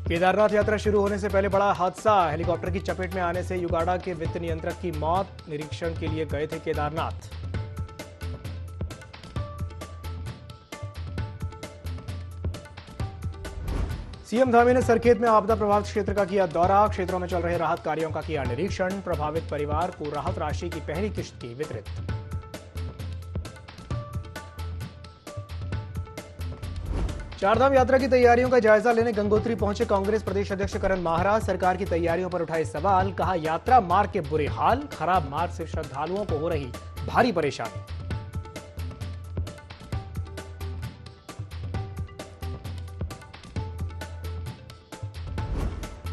केदारनाथ यात्रा शुरू होने से पहले बड़ा हादसा। हेलीकॉप्टर की चपेट में आने से युगाड़ा के वित्त नियंत्रक की मौत। निरीक्षण के लिए गए थे केदारनाथ। सीएम धामी ने सरखेत में आपदा प्रभावित क्षेत्र का किया दौरा। क्षेत्रों में चल रहे राहत कार्यों का किया निरीक्षण। प्रभावित परिवार को राहत राशि की पहली किश्त की वितरित। चारधाम यात्रा की तैयारियों का जायजा लेने गंगोत्री पहुंचे कांग्रेस प्रदेश अध्यक्ष करण माहरा। सरकार की तैयारियों पर उठाए सवाल। कहा, यात्रा मार्ग के बुरे हाल, खराब मार्ग से श्रद्धालुओं को हो रही भारी परेशानी।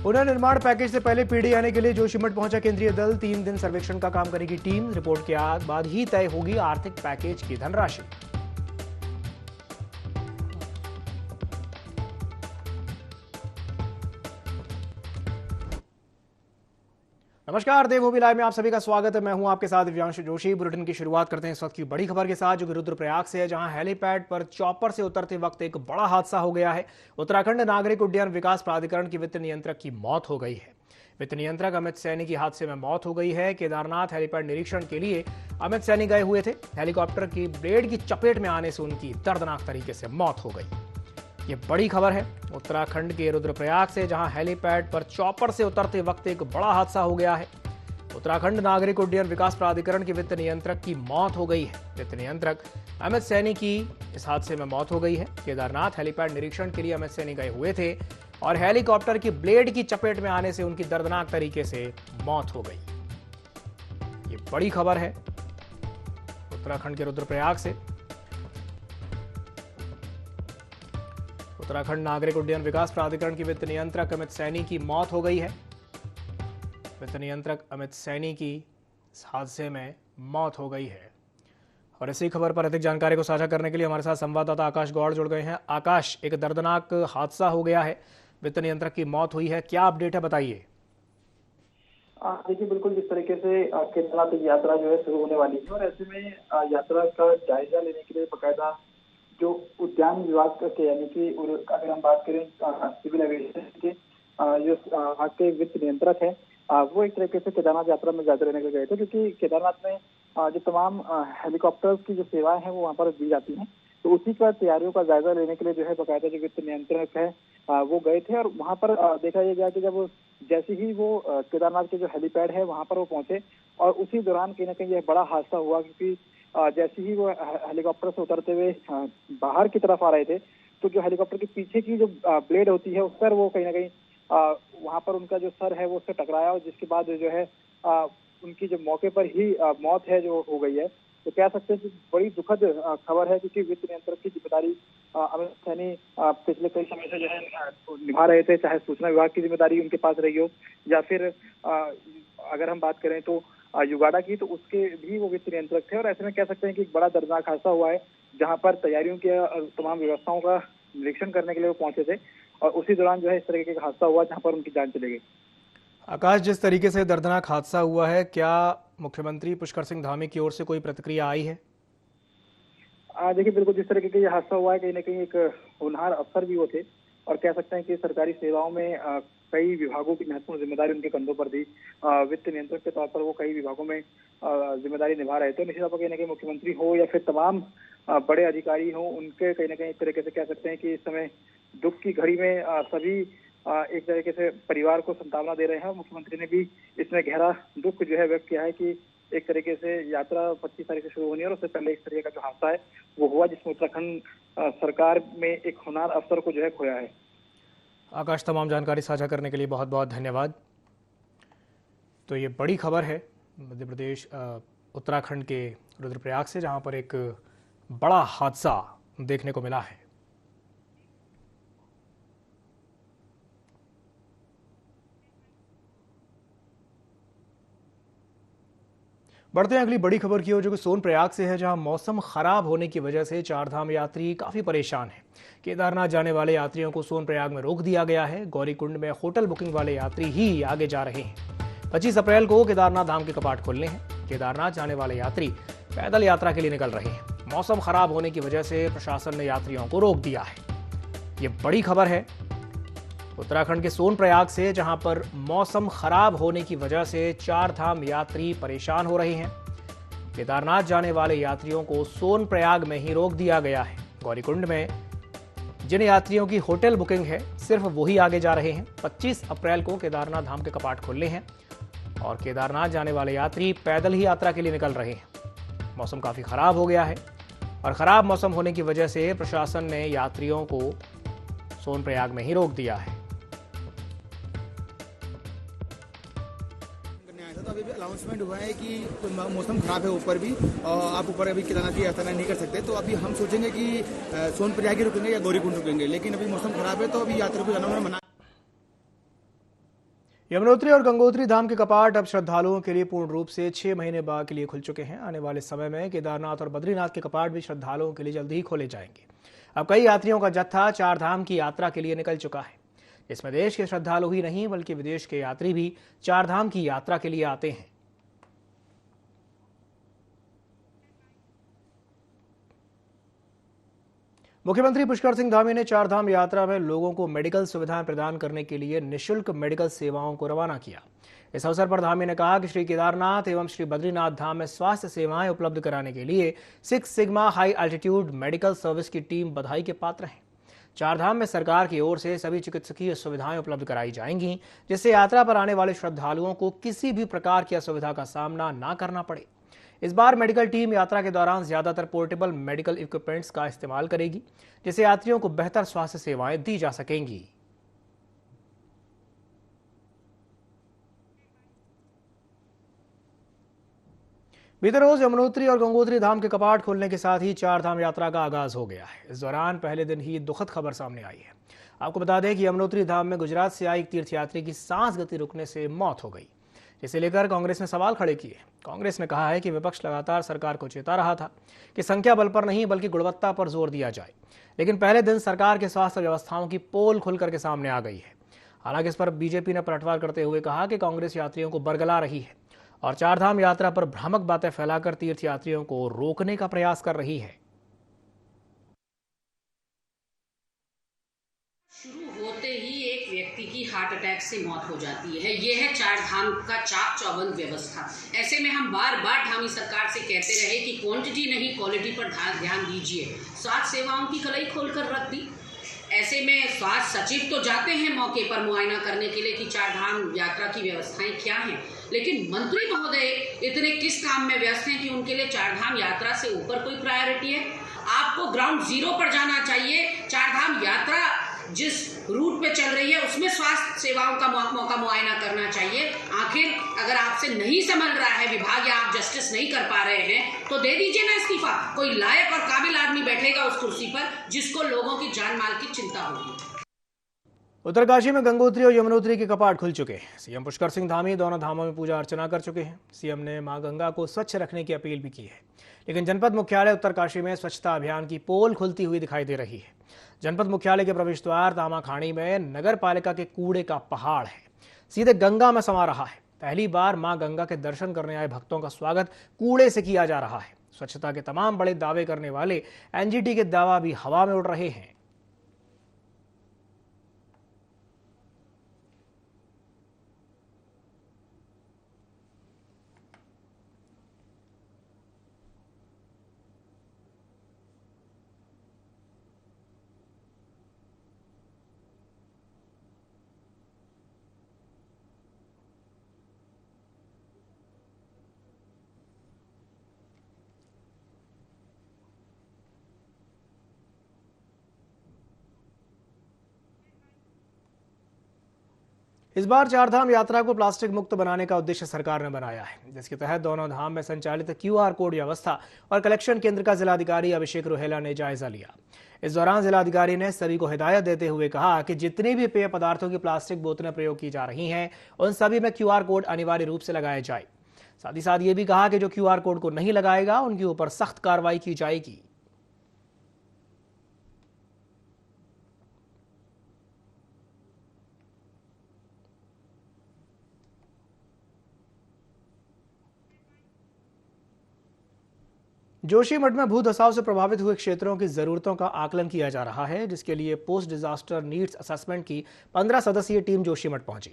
पुनर्निर्माण पैकेज से पहले पीडी आने के लिए जोशीमठ पहुंचा केंद्रीय दल। 3 दिन सर्वेक्षण का काम करेगी टीम। रिपोर्ट के बाद ही तय होगी आर्थिक पैकेज की धनराशि। नमस्कार, देवभूमि लाइव में आप सभी का स्वागत है। मैं हूं आपके साथ दिव्यांश जोशी। बुलेटिन की शुरुआत करते हैं इस वक्त की बड़ी खबर के साथ, जो कि रुद्रप्रयाग से है, जहां हेलीपैड पर चॉपर से उतरते वक्त एक बड़ा हादसा हो गया है। उत्तराखंड नागरिक उड्डयन विकास प्राधिकरण की वित्त नियंत्रक की मौत हो गई है। वित्त नियंत्रक अमित सैनी की हादसे में मौत हो गई है। केदारनाथ हेलीपैड निरीक्षण के लिए अमित सैनी गए हुए थे। हेलीकॉप्टर की ब्लेड की चपेट में आने से उनकी दर्दनाक तरीके से मौत हो गई। ये बड़ी खबर है उत्तराखंड के रुद्रप्रयाग से, जहां हेलीपैड पर चॉपर से उतरते वक्त एक बड़ा हादसा हो गया है। उत्तराखंड नागरिक उड्डयन विकास प्राधिकरण के वित्त नियंत्रक की मौत हो गई है। वित्त नियंत्रक अमित सैनी की इस हादसे में मौत हो गई है। केदारनाथ हेलीपैड निरीक्षण के लिए अमित सैनी गए हुए थे और हेलीकॉप्टर की ब्लेड की चपेट में आने से उनकी दर्दनाक तरीके से मौत हो गई। ये बड़ी खबर है उत्तराखंड के रुद्रप्रयाग से। उत्तराखंड नागरिक उड्डयन विकास प्राधिकरण की वित्त नियंत्रक अमित सैनी की मौत हो गई है। वित्त नियंत्रक अमित सैनी की इस हादसे में मौत हो गई है। और इसी खबर पर अधिक जानकारी को साझा करने के लिए हमारे साथ संवाददाता आकाश गौड़ जुड़ गए हैं। आकाश, एक दर्दनाक हादसा हो गया है, वित्त नियंत्रक की मौत हुई है, क्या अपडेट है, बताइए। देखिए, बिल्कुल जिस तरीके से केदारनाथ की यात्रा जो है शुरू होने वाली है, और ऐसे में यात्रा का जायजा लेने के लिए बकायदा जो उद्यान विभाग के, यानी कि अगर हम बात करें सिविल एविएशन के जो वहाँ के वित्त नियंत्रक है, वो एक तरीके से केदारनाथ यात्रा में जाते रहने के गए थे, क्योंकि केदारनाथ में जो तमाम हेलीकॉप्टर्स की जो सेवाएं हैं वो वहाँ पर दी जाती हैं। तो उसी का तैयारियों का जायजा लेने के लिए जो है बकायदा जो वित्त नियंत्रक है वो गए थे। और वहाँ पर देखा यह गया कि जब जैसे ही वो केदारनाथ के जो हेलीपैड है वहाँ पर वो पहुंचे, और उसी दौरान कहीं ना कहीं यह बड़ा हादसा हुआ, क्योंकि जैसे ही वो हेलीकॉप्टर से उतरते हुए बाहर की तरफ आ रहे थे, तो जो हेलीकॉप्टर के पीछे की जो ब्लेड होती है उस पर वो कहीं ना कहीं वहाँ पर उनका जो सर है वो उससे टकराया, और जिसके बाद जो है उनकी जो मौके पर ही मौत है जो हो गई है। तो कह सकते हैं कि बड़ी दुखद खबर है, क्योंकि वित्त नियंत्रक की जिम्मेदारी अमित सैनी पिछले कई समय से जो है निभा रहे थे, चाहे सूचना विभाग की जिम्मेदारी उनके पास रही हो, या फिर अगर हम बात करें तो युगाड़ा की, तो उसके भी वो वित्त नियंत्रक थे। और ऐसे में कह सकते हैं कि एक बड़ा दर्दनाक हादसा हुआ है, जहाँ पर तैयारियों की तमाम व्यवस्थाओं का निरीक्षण करने के लिए वो पहुंचे थे, और उसी दौरान जो है इस तरीके का हादसा हुआ जहाँ पर उनकी जान चली गई। आकाश, जिस तरीके से दर्दनाक हादसा हुआ है, क्या मुख्यमंत्री पुष्कर सिंह धामी की ओर से कोई प्रतिक्रिया आई है? देखिए, बिल्कुल जिस तरीके का ये हादसा हुआ है, कहीं ना कहीं एक होनहार अफसर भी वो थे, और कह सकते हैं कि सरकारी सेवाओं में कई विभागों की महत्वपूर्ण जिम्मेदारी उनके कंधों पर थी। वित्त नियंत्रक के तौर पर वो कई विभागों में जिम्मेदारी निभा रहे थे। निश्चित तौर पर कहीं ना कहीं मुख्यमंत्री हो या फिर तमाम बड़े अधिकारी हो, उनके कहीं ना कहीं एक तरीके से कह सकते हैं कि इस समय दुख की घड़ी में सभी एक तरीके से परिवार को सांत्वना दे रहे हैं। मुख्यमंत्री ने भी इसमें गहरा दुख जो है व्यक्त किया है कि एक तरीके से यात्रा 25 तारीख से शुरू होनी है, और उससे पहले इस तरीके का जो हादसा है वो हुआ, जिसमें उत्तराखंड सरकार में एक होनहार अफसर को जो है खोया है। आकाश, तमाम जानकारी साझा करने के लिए बहुत बहुत धन्यवाद। तो ये बड़ी खबर है मध्य प्रदेश उत्तराखंड के रुद्रप्रयाग से, जहां पर एक बड़ा हादसा देखने को मिला है। बढ़ते हैं अगली बड़ी खबर की ओर, जो कि सोनप्रयाग से है, जहां मौसम खराब होने की वजह से चारधाम यात्री काफी परेशान हैं। केदारनाथ जाने वाले यात्रियों को सोनप्रयाग में रोक दिया गया है। गौरीकुंड में होटल बुकिंग वाले यात्री ही आगे जा रहे हैं। 25 अप्रैल को केदारनाथ धाम के कपाट खुलने हैं। केदारनाथ जाने वाले यात्री पैदल यात्रा के लिए निकल रहे हैं। मौसम खराब होने की वजह से प्रशासन ने यात्रियों को रोक दिया है। ये बड़ी खबर है उत्तराखंड के सोनप्रयाग से, जहां पर मौसम खराब होने की वजह से चार धाम यात्री परेशान हो रहे हैं। केदारनाथ जाने वाले यात्रियों को सोनप्रयाग में ही रोक दिया गया है। गौरीकुंड में जिन यात्रियों की होटल बुकिंग है, सिर्फ वही आगे जा रहे हैं। 25 अप्रैल को केदारनाथ धाम के कपाट खुलने हैं और केदारनाथ जाने वाले यात्री पैदल ही यात्रा के लिए निकल रहे हैं। मौसम काफी खराब हो गया है और खराब मौसम होने की वजह से प्रशासन ने यात्रियों को सोनप्रयाग में ही रोक दिया है। तो अभी भी अनाउंसमेंट हुआ है कि मौसम खराब है ऊपर भी, और आप ऊपर अभी केदारनाथ की यात्रा नहीं कर सकते। तो अभी हम सोचेंगे कि सोनप्रयाग ही रुकेंगे या गौरीकुंड रुकेंगे, लेकिन अभी मौसम खराब है तो अभी यात्रा को जाना मना। यमुनोत्री और गंगोत्री धाम के कपाट अब श्रद्धालुओं के लिए पूर्ण रूप से 6 महीने बाद के लिए खुल चुके हैं। आने वाले समय में केदारनाथ और बद्रीनाथ के कपाट भी श्रद्धालुओं के लिए जल्द ही खोले जाएंगे। अब कई यात्रियों का जत्था चार धाम की यात्रा के लिए निकल चुका है। इसमें देश के श्रद्धालु ही नहीं बल्कि विदेश के यात्री भी चार धाम की यात्रा के लिए आते हैं। मुख्यमंत्री पुष्कर सिंह धामी ने चार धाम यात्रा में लोगों को मेडिकल सुविधाएं प्रदान करने के लिए निःशुल्क मेडिकल सेवाओं को रवाना किया। इस अवसर पर धामी ने कहा कि श्री केदारनाथ एवं श्री बद्रीनाथ धाम में स्वास्थ्य सेवाएं उपलब्ध कराने के लिए 6 sigma high altitude medical service की टीम बधाई के पात्र है। चार धाम में सरकार की ओर से सभी चिकित्सकीय सुविधाएं उपलब्ध कराई जाएंगी, जिससे यात्रा पर आने वाले श्रद्धालुओं को किसी भी प्रकार की असुविधा का सामना न करना पड़े। इस बार मेडिकल टीम यात्रा के दौरान ज्यादातर पोर्टेबल मेडिकल इक्विपमेंट्स का इस्तेमाल करेगी, जिससे यात्रियों को बेहतर स्वास्थ्य सेवाएं दी जा सकेंगी। बीते रोज यमुनोत्री और गंगोत्री धाम के कपाट खुलने के साथ ही चार धाम यात्रा का आगाज हो गया है। इस दौरान पहले दिन ही दुखद खबर सामने आई है। आपको बता दें कि यमुनोत्री धाम में गुजरात से आई एक तीर्थयात्री की सांस गति रुकने से मौत हो गई, जिसे लेकर कांग्रेस ने सवाल खड़े किए। कांग्रेस ने कहा है कि विपक्ष लगातार सरकार को चेता रहा था कि संख्या बल पर नहीं बल्कि गुणवत्ता पर जोर दिया जाए, लेकिन पहले दिन सरकार के स्वास्थ्य व्यवस्थाओं की पोल खुल करके सामने आ गई है। हालांकि इस पर बीजेपी ने पलटवार करते हुए कहा कि कांग्रेस यात्रियों को बरगला रही है और चारधाम यात्रा पर भ्रामक बातें फैलाकर तीर्थयात्रियों को रोकने का प्रयास कर रही है। शुरू होते ही एक व्यक्ति की हार्ट अटैक से मौत हो जाती है। यह है चार धाम का चाक चौबंद व्यवस्था। ऐसे में हम बार बार धामी सरकार से कहते रहे कि क्वांटिटी नहीं क्वालिटी पर ध्यान दीजिए। स्वास्थ्य सेवाओं की कलाई खोलकर रख दी। ऐसे में स्वास्थ्य सचिव तो जाते हैं मौके पर मुआयना करने के लिए कि चार धाम यात्रा की व्यवस्थाएं क्या हैं, लेकिन मंत्री महोदय इतने किस काम में व्यस्त हैं कि उनके लिए चार धाम यात्रा से ऊपर कोई प्रायोरिटी है? आपको ग्राउंड जीरो पर जाना चाहिए। चार धाम यात्रा जिस रूट पे चल रही है उसमें स्वास्थ्य सेवाओं का मौका मुआयना करना चाहिए। आखिर अगर आपसे नहीं संभल रहा है विभाग या आप जस्टिस नहीं कर पा रहे हैं तो दे दीजिए ना इस्तीफा। कोई लायक और काबिल आदमी बैठेगा उस कुर्सी पर जिसको लोगों की जान माल की चिंता होगी। उत्तरकाशी में गंगोत्री और यमुनोत्री के कपाट खुल चुके हैं। सीएम पुष्कर सिंह धामी दोनों धामों में पूजा अर्चना कर चुके हैं। सीएम ने मां गंगा को स्वच्छ रखने की अपील भी की है, लेकिन जनपद मुख्यालय उत्तरकाशी में स्वच्छता अभियान की पोल खुलती हुई दिखाई दे रही है। जनपद मुख्यालय के प्रवेश द्वार तामाखानी में नगर पालिका के कूड़े का पहाड़ है, सीधे गंगा में समा रहा है। पहली बार मां गंगा के दर्शन करने आए भक्तों का स्वागत कूड़े से किया जा रहा है। स्वच्छता के तमाम बड़े दावे करने वाले एनजीटी के दावा भी हवा में उड़ रहे हैं। इस बार चारधाम यात्रा को प्लास्टिक मुक्त बनाने का उद्देश्य सरकार ने बनाया है, जिसके तहत दोनों धाम में संचालित क्यूआर कोड व्यवस्था और कलेक्शन केंद्र का जिलाधिकारी अभिषेक रोहेला ने जायजा लिया। इस दौरान जिलाधिकारी ने सभी को हिदायत देते हुए कहा कि जितनी भी पेय पदार्थों की प्लास्टिक बोतलें प्रयोग की जा रही हैं उन सभी में क्यूआर कोड अनिवार्य रूप से लगाया जाए। साथ ही साथ ये भी कहा कि जो क्यूआर कोड को नहीं लगाएगा उनके ऊपर सख्त कार्रवाई की जाएगी। जोशीमठ में भू धसाव से प्रभावित हुए क्षेत्रों की जरूरतों का आकलन किया जा रहा है, जिसके लिए पोस्ट डिजास्टर नीड्स असेसमेंट की 15 सदस्यीय टीम जोशीमठ पहुंची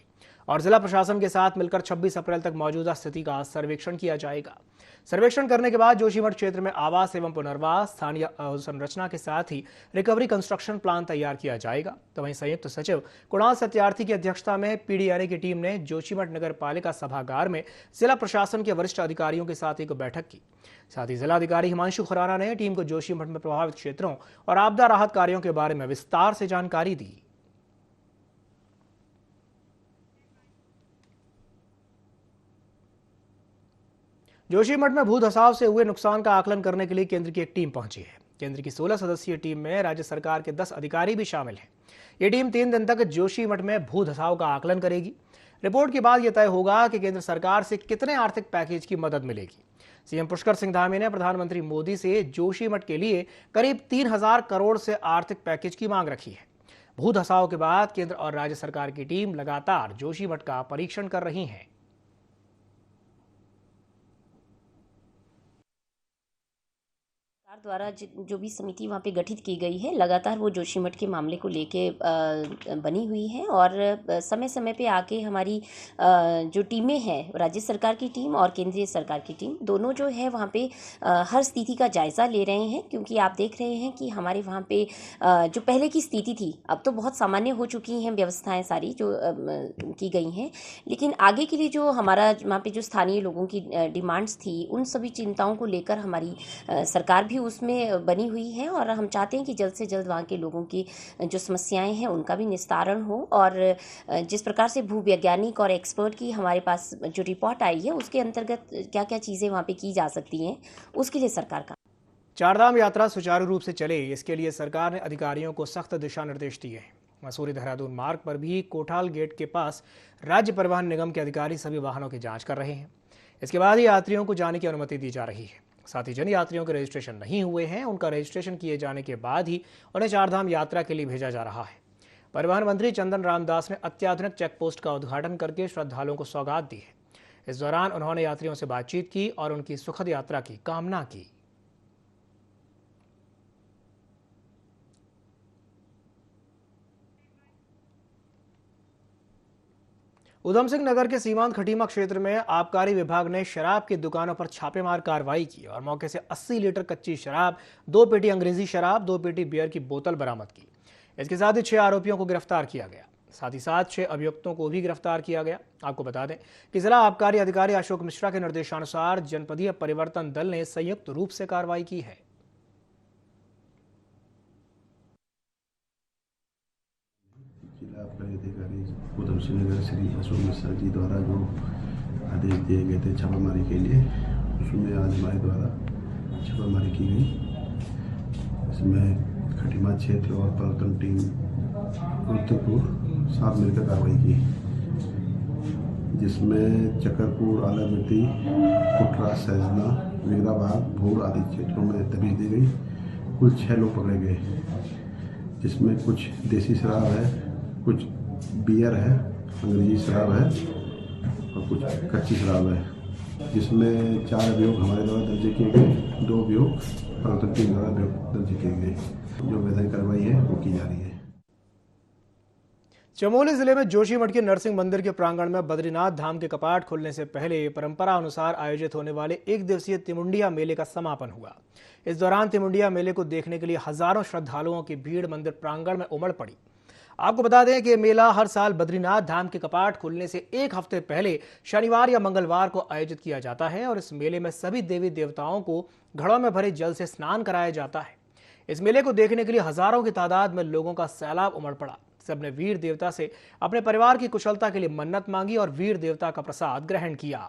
और जिला प्रशासन के साथ मिलकर 26 अप्रैल तक मौजूदा स्थिति का सर्वेक्षण किया जाएगा। सर्वेक्षण करने के बाद जोशीमठ क्षेत्र में आवास एवं पुनर्वास, स्थानीय संरचना के साथ ही रिकवरी कंस्ट्रक्शन प्लान तैयार किया जाएगा। तो वहीं संयुक्त सचिव कुणाल सत्यार्थी की अध्यक्षता में पीडीआरए की टीम ने जोशीमठ नगर पालिका सभागार में जिला प्रशासन के वरिष्ठ अधिकारियों के साथ एक बैठक की। साथ ही जिलाधिकारी हिमांशु खुराना ने टीम को जोशीमठ में प्रभावित क्षेत्रों और आपदा राहत कार्यों के बारे में विस्तार से जानकारी दी। जोशीमठ में भू धसाव से हुए नुकसान का आकलन करने के लिए केंद्र की एक टीम पहुंची है। केंद्र की 16 सदस्यीय टीम में राज्य सरकार के 10 अधिकारी भी शामिल हैं। ये टीम 3 दिन तक जोशीमठ में भू धसाव का आकलन करेगी। रिपोर्ट के बाद यह तय होगा कि केंद्र सरकार से कितने आर्थिक पैकेज की मदद मिलेगी। सीएम पुष्कर सिंह धामी ने प्रधानमंत्री मोदी से जोशीमठ के लिए करीब 3000 करोड़ से आर्थिक पैकेज की मांग रखी है। भू धसाव के बाद केंद्र और राज्य सरकार की टीम लगातार जोशीमठ का परीक्षण कर रही है। द्वारा जो भी समिति वहाँ पे गठित की गई है, लगातार वो जोशीमठ के मामले को लेके बनी हुई है और समय समय पे आके हमारी जो टीमें हैं, राज्य सरकार की टीम और केंद्रीय सरकार की टीम, दोनों जो है वहाँ पे हर स्थिति का जायज़ा ले रहे हैं। क्योंकि आप देख रहे हैं कि हमारे वहाँ पे जो पहले की स्थिति थी, अब तो बहुत सामान्य हो चुकी हैं व्यवस्थाएँ सारी जो की गई हैं, लेकिन आगे के लिए जो हमारा वहाँ पे जो स्थानीय लोगों की डिमांड्स थी, उन सभी चिंताओं को लेकर हमारी सरकार भी उसमें बनी हुई है और हम चाहते हैं कि जल्द से जल्द वहाँ के लोगों की जो समस्याएं हैं उनका भी निस्तारण हो। और जिस प्रकार से भूवैज्ञानिक और एक्सपर्ट की हमारे पास जो रिपोर्ट आई है, उसके अंतर्गत क्या क्या चीज़ें वहाँ पे की जा सकती हैं, उसके लिए सरकार का चारधाम यात्रा सुचारू रूप से चले, इसके लिए सरकार ने अधिकारियों को सख्त दिशा निर्देश दिए हैं। मसूरी देहरादून मार्ग पर भी कोठाल गेट के पास राज्य परिवहन निगम के अधिकारी सभी वाहनों की जाँच कर रहे हैं। इसके बाद ही यात्रियों को जाने की अनुमति दी जा रही है। साथ ही जिन यात्रियों के रजिस्ट्रेशन नहीं हुए हैं, उनका रजिस्ट्रेशन किए जाने के बाद ही उन्हें चारधाम यात्रा के लिए भेजा जा रहा है। परिवहन मंत्री चंदन रामदास ने अत्याधुनिक चेक पोस्ट का उद्घाटन करके श्रद्धालुओं को सौगात दी है। इस दौरान उन्होंने यात्रियों से बातचीत की और उनकी सुखद यात्रा की कामना की। उधम सिंह नगर के सीमांत खटीमा क्षेत्र में आबकारी विभाग ने शराब की दुकानों पर छापेमार कार्रवाई की और मौके से 80 लीटर कच्ची शराब, 2 पेटी अंग्रेजी शराब, 2 पेटी बियर की बोतल बरामद की। इसके साथ ही 6 आरोपियों को गिरफ्तार किया गया। साथ ही 6 अभियुक्तों को भी गिरफ्तार किया गया। आपको बता दें कि जिला आबकारी अधिकारी अशोक मिश्रा के निर्देशानुसार जनपदीय परिवर्तन दल ने संयुक्त रूप से कार्रवाई की है। जिला आबकारी अधिकारी उधम सिंह नगर श्री अशोक मिश्रा जी द्वारा जो आदेश दिए गए थे छापामारी के लिए, उसमें आज हमारे द्वारा छापामारी की गई। इसमें खटीमा क्षेत्र और परिवर्तन टीम रुद्रपुर साथ मिलकर कार्रवाई की, जिसमें चक्करपुर, आलामिट्टी, कुटरा, सहजना, वीराबाद, भोर आदि क्षेत्रों में तबीज दी गई। कुल 6 लोग पकड़े गए, जिसमें कुछ देसी शराब है, कुछ बियर है, अंग्रेजी शराब है और कुछ कच्ची शराब है। जिसमें 4 अभियोग हमारे द्वारा दर्ज किए गए, 2 अभियोग परिवर्तन टीम द्वारा दर्ज किए गए। जो वैधानिक कार्रवाई है वो की जा रही है। चमोली जिले में जोशीमठ के नरसिंह मंदिर के प्रांगण में बद्रीनाथ धाम के कपाट खुलने से पहले परंपरा अनुसार आयोजित होने वाले 1 दिवसीय तिमुंडिया मेले का समापन हुआ। इस दौरान तिमुंडिया मेले को देखने के लिए हजारों श्रद्धालुओं की भीड़ मंदिर प्रांगण में उमड़ पड़ी। आपको बता दें कि मेला हर साल बद्रीनाथ धाम के कपाट खुलने से 1 हफ्ते पहले शनिवार या मंगलवार को आयोजित किया जाता है और इस मेले में सभी देवी देवताओं को घड़ों में भरे जल से स्नान कराया जाता है। इस मेले को देखने के लिए हजारों की तादाद में लोगों का सैलाब उमड़ पड़ा। सबने वीर देवता से अपने परिवार की कुशलता के लिए मन्नत मांगी और वीर देवता का प्रसाद ग्रहण किया।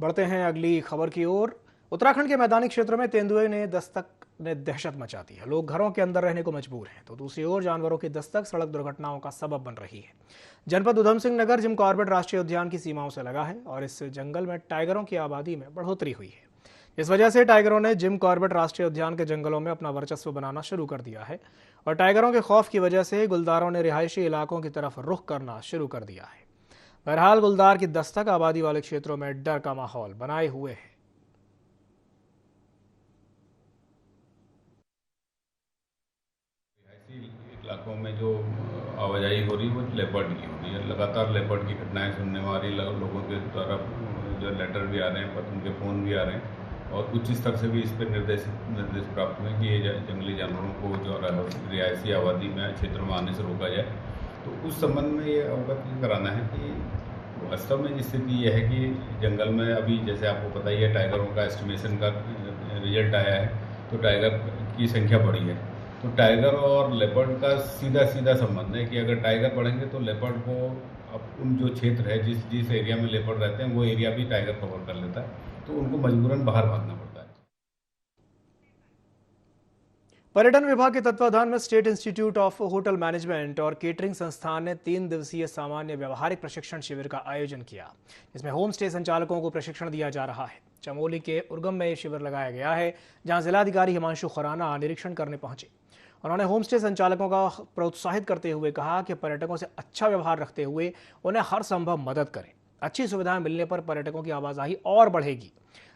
बढ़ते हैं अगली खबर की ओर। उत्तराखंड के मैदानी क्षेत्रों में तेंदुए ने दहशत मचा दी है। लोग घरों के अंदर रहने को मजबूर हैं, तो दूसरी ओर जानवरों की दस्तक सड़क दुर्घटनाओं का सबब बन रही है। जनपद उधम सिंह नगर जिम कॉर्बेट राष्ट्रीय उद्यान की सीमाओं से लगा है और इस जंगल में टाइगरों की आबादी में बढ़ोतरी हुई है। इस वजह से टाइगरों ने जिम कॉर्बेट राष्ट्रीय उद्यान के जंगलों में अपना वर्चस्व बनाना शुरू कर दिया है और टाइगरों के खौफ की वजह से गुलदारों ने रिहायशी इलाकों की तरफ रुख करना शुरू कर दिया है। बहरहाल गुलदार की दस्तक आबादी वाले क्षेत्रों में डर का माहौल बनाए हुए है। इलाकों में जो आवाजाही हो रही है वो लेपर्ड की हो रही है। लगातार लेपर्ड की घटनाएं सुनने में आ रही, लोगों के द्वारा जो लेटर भी आ रहे हैं, उनके फ़ोन भी आ रहे हैं और उच्च स्तर से भी इस पर निर्देश प्राप्त हुए कि ये जंगली जानवरों को जो रिहायशी आबादी में क्षेत्रों में आने से रोका जाए। तो उस संबंध में ये अवगत कराना है कि वास्तव में स्थिति ये है कि जंगल में अभी जैसे आपको पता ही है टाइगरों का एस्टिमेशन का रिजल्ट आया है, तो टाइगर की संख्या बढ़ी है। तो टाइगर और लेपर्ड का सीधा संबंध है कि अगर टाइगर बढ़ेंगे तो लेपर्ड को अब उन जो क्षेत्र है जिस एरिया में लेपर्ड रहते हैं वो एरिया भी टाइगर कवर कर लेता है, तो उनको मजबूरन बाहर भागना पड़ता है। पर्यटन विभाग के तत्वाधान में state institute of hotel management और केटरिंग संस्थान ने 3 दिवसीय सामान्य व्यवहारिक प्रशिक्षण शिविर का आयोजन किया, जिसमें होम स्टे संचालकों को प्रशिक्षण दिया जा रहा है। चमोली के उर्गम में यह शिविर लगाया गया है, जहां जिलाधिकारी हिमांशु खुराना निरीक्षण करने पहुंचे। उन्होंने होम स्टे संचालकों का प्रोत्साहित करते हुए कहा कि पर्यटकों से अच्छा व्यवहार रखते हुए उन्हें हर संभव मदद करें। अच्छी सुविधाएं मिलने पर पर्यटकों की आवाजाही और बढ़ेगी।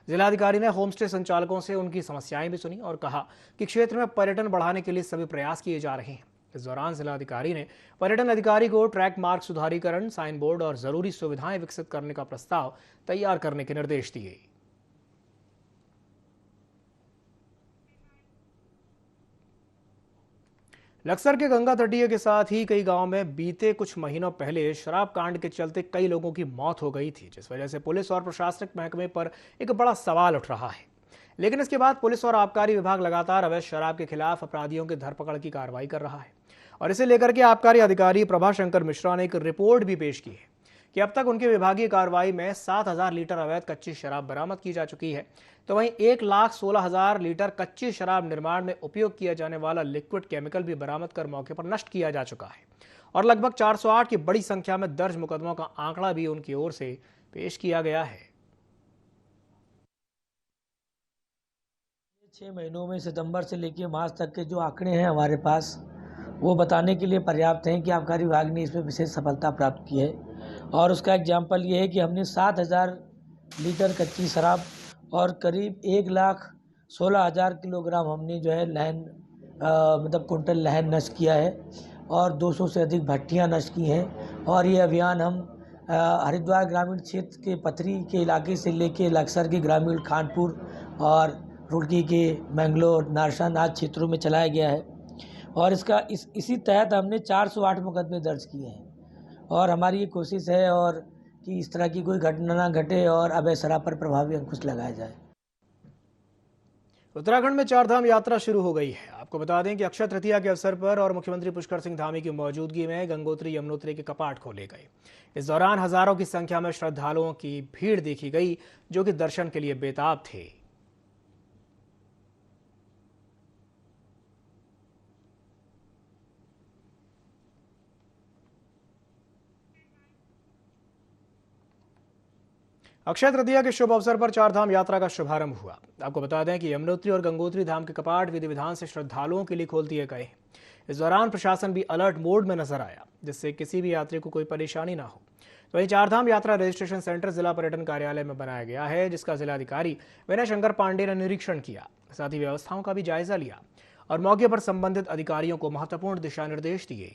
जिलाधिकारी ने होम स्टे संचालकों से उनकी समस्याएं भी सुनी और कहा कि क्षेत्र में पर्यटन बढ़ाने के लिए सभी प्रयास किए जा रहे हैं। इस दौरान जिलाधिकारी ने पर्यटन अधिकारी को ट्रैक मार्ग सुधारीकरण, साइन बोर्ड और जरूरी सुविधाएं विकसित करने का प्रस्ताव तैयार करने के निर्देश दिए। लक्सर के गंगा तटीय के साथ ही कई गांवों में बीते कुछ महीनों पहले शराब कांड के चलते कई लोगों की मौत हो गई थी, जिस वजह से पुलिस और प्रशासनिक महकमे पर एक बड़ा सवाल उठ रहा है। लेकिन इसके बाद पुलिस और आबकारी विभाग लगातार अवैध शराब के खिलाफ अपराधियों की धरपकड़ की कार्रवाई कर रहा है और इसे लेकर के आबकारी अधिकारी प्रभाशंकर मिश्रा ने एक रिपोर्ट भी पेश की है कि अब तक उनकी विभागीय कार्रवाई में 7,000 लीटर अवैध कच्ची शराब बरामद की जा चुकी है। तो वहीं 1,16,000 लीटर कच्ची शराब निर्माण में उपयोग किया जाने वाला लिक्विड केमिकल भी बरामद कर मौके पर नष्ट किया जा चुका है और लगभग 408 की बड़ी संख्या में दर्ज मुकदमों का आंकड़ा भी उनकी ओर से पेश किया गया है। 6 महीनों में सितंबर से लेकर मार्च तक के जो आंकड़े हैं हमारे पास, वो बताने के लिए पर्याप्त हैं कि आबकारी विभाग ने इसमें विशेष सफलता प्राप्त की है। और उसका एग्जाम्पल ये है कि हमने 7,000 लीटर कच्ची शराब और करीब 1,16,000 किलोग्राम हमने जो है लहन मतलब कुंटल लहन नष्ट किया है और 200 से अधिक भट्टियां नष्ट की हैं। और ये अभियान हम हरिद्वार ग्रामीण क्षेत्र के पथरी के इलाके से लेके लक्सर के ग्रामीण खानपुर और रुड़की के मैंगलोर, नारसान आदि क्षेत्रों में चलाया गया है और इसी तहत हमने 408 मुकदमे दर्ज किए हैं। और हमारी ये कोशिश है और कि इस तरह की कोई घटना ना घटे और अवैध शराब पर प्रभावी अंकुश लगाया जाए। उत्तराखंड में 4 धाम यात्रा शुरू हो गई है। आपको बता दें कि अक्षय तृतीया के अवसर पर और मुख्यमंत्री पुष्कर सिंह धामी की मौजूदगी में गंगोत्री यमुनोत्री के कपाट खोले गए। इस दौरान हजारों की संख्या में श्रद्धालुओं की भीड़ देखी गई, जो कि दर्शन के लिए बेताब थे। अक्षय तृतीया के शुभ अवसर पर 4 धाम यात्रा का शुभारंभ हुआ। आपको बता दें कि यमुनोत्री और गंगोत्री धाम के कपाट विधि विधान से श्रद्धालुओं के लिए खोल दिए गए हैं। इस दौरान प्रशासन भी अलर्ट मोड में नजर आया, जिससे किसी भी यात्री को कोई परेशानी ना हो। तो वहीं 4 धाम यात्रा रजिस्ट्रेशन सेंटर जिला पर्यटन कार्यालय में बनाया गया है, जिसका जिलाधिकारी विनय शंकर पांडे ने निरीक्षण किया, साथ ही व्यवस्थाओं का भी जायजा लिया और मौके पर संबंधित अधिकारियों को महत्वपूर्ण दिशा निर्देश दिए।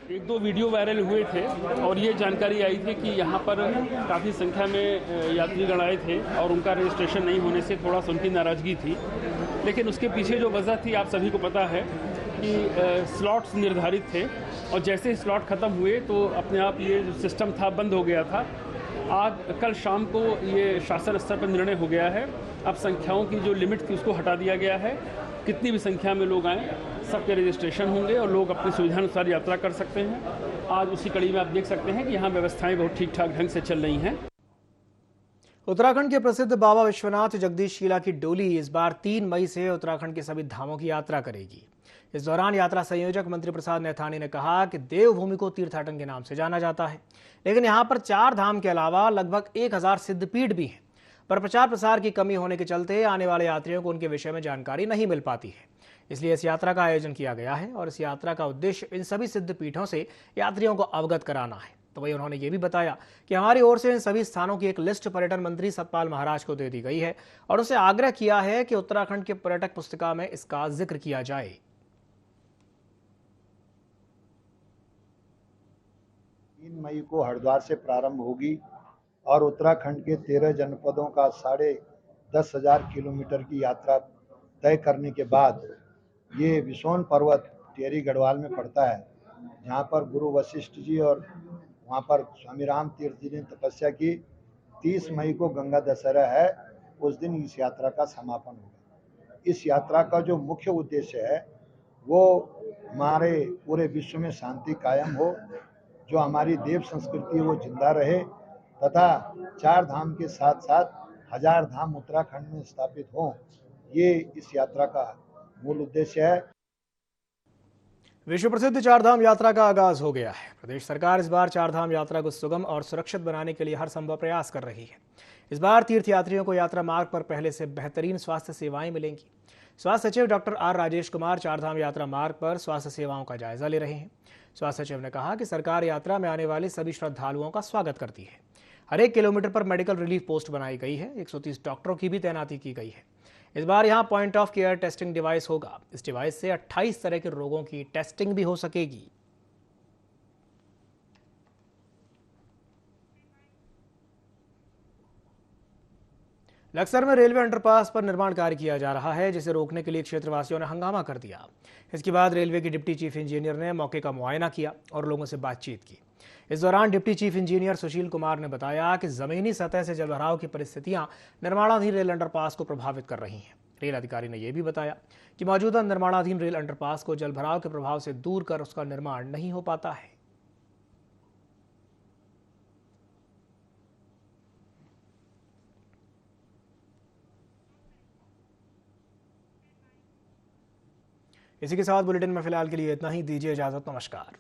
एक दो वीडियो वायरल हुए थे और ये जानकारी आई थी कि यहाँ पर काफ़ी संख्या में यात्रीगण आए थे और उनका रजिस्ट्रेशन नहीं होने से थोड़ा सा उनकी नाराज़गी थी। लेकिन उसके पीछे जो वजह थी आप सभी को पता है कि स्लॉट्स निर्धारित थे और जैसे ही स्लॉट ख़त्म हुए तो अपने आप ये जो सिस्टम था बंद हो गया था। कल शाम को ये शासन स्तर पर निर्णय हो गया है। अब संख्याओं की जो लिमिट थी उसको हटा दिया गया है। कितनी भी संख्या में लोग आएँ, सबके रजिस्ट्रेशन होंगे और लोग अपनी सुविधानुसार यात्रा कर सकते हैं। आज उसी कड़ी में आप देख सकते हैं कि यहाँ व्यवस्थाएं बहुत ठीक ठाक ढंग से चल रही हैं। उत्तराखंड के प्रसिद्ध बाबा विश्वनाथ जगदीशशीला की डोली इस बार 3 मई से उत्तराखंड के सभी धामों की यात्रा करेगी। इस दौरान यात्रा संयोजक मंत्री प्रसाद नैथानी ने कहा कि देवभूमि को तीर्थाटन के नाम से जाना जाता है, लेकिन यहाँ पर 4 धाम के अलावा लगभग 1,000 सिद्धपीठ भी हैं। पर प्रचार प्रसार की कमी होने के चलते आने वाले यात्रियों को उनके विषय में जानकारी नहीं मिल पाती है। इसलिए इस यात्रा का आयोजन किया गया है और इस यात्रा का उद्देश्य इन सभी सिद्ध पीठों से यात्रियों को अवगत कराना है। तो वही उन्होंने ये भी बताया कि हमारी ओर से इन सभी स्थानों की एक लिस्ट पर्यटन मंत्री सतपाल महाराज को दे दी गई है और उसे आग्रह किया है कि उत्तराखंड के पर्यटक पुस्तिका में इसका जिक्र किया जाए। 3 मई को हरिद्वार से प्रारंभ होगी और उत्तराखंड के 13 जनपदों का 10,500 किलोमीटर की यात्रा तय करने के बाद ये विसोन पर्वत टिहरी गढ़वाल में पड़ता है, जहाँ पर गुरु वशिष्ठ जी और वहाँ पर स्वामी राम तीर्थ जी ने तपस्या की। 30 मई को गंगा दशहरा है, उस दिन इस यात्रा का समापन होगा। इस यात्रा का जो मुख्य उद्देश्य है वो हमारे पूरे विश्व में शांति कायम हो, जो हमारी देव संस्कृति है वो जिंदा रहे तथा 4 धाम के साथ साथ 1000 धाम उत्तराखंड में स्थापित हों, ये इस यात्रा का मूल उद्देश्य है। विश्व प्रसिद्ध चारधाम यात्रा का आगाज हो गया है। प्रदेश सरकार इस बार चारधाम यात्रा को सुगम और सुरक्षित बनाने के लिए हर संभव प्रयास कर रही है। इस बार तीर्थयात्रियों को यात्रा मार्ग पर पहले से बेहतरीन स्वास्थ्य सेवाएं मिलेंगी। स्वास्थ्य सचिव डॉक्टर आर राजेश कुमार चारधाम यात्रा मार्ग पर स्वास्थ्य सेवाओं का जायजा ले रहे हैं। स्वास्थ्य सचिव ने कहा कि सरकार यात्रा में आने वाले सभी श्रद्धालुओं का स्वागत करती है। हर 1 किलोमीटर पर मेडिकल रिलीफ पोस्ट बनाई गई है। 130 डॉक्टरों की भी तैनाती की गई है। इस बार यहां point of care testing device होगा। इस डिवाइस से 28 तरह के रोगों की टेस्टिंग भी हो सकेगी। लक्सर में रेलवे अंडरपास पर निर्माण कार्य किया जा रहा है, जिसे रोकने के लिए क्षेत्रवासियों ने हंगामा कर दिया। इसके बाद रेलवे के डिप्टी चीफ इंजीनियर ने मौके का मुआयना किया और लोगों से बातचीत की। इस दौरान deputy chief engineer Sushil Kumar ने बताया कि जमीनी सतह से जलभराव की परिस्थितियां निर्माणाधीन रेल अंडरपास को प्रभावित कर रही हैं। रेल अधिकारी ने यह भी बताया कि मौजूदा निर्माणाधीन रेल अंडरपास को जलभराव के प्रभाव से दूर कर उसका निर्माण नहीं हो पाता है। इसी के साथ बुलेटिन में फिलहाल के लिए इतना ही। दीजिए इजाजत। नमस्कार।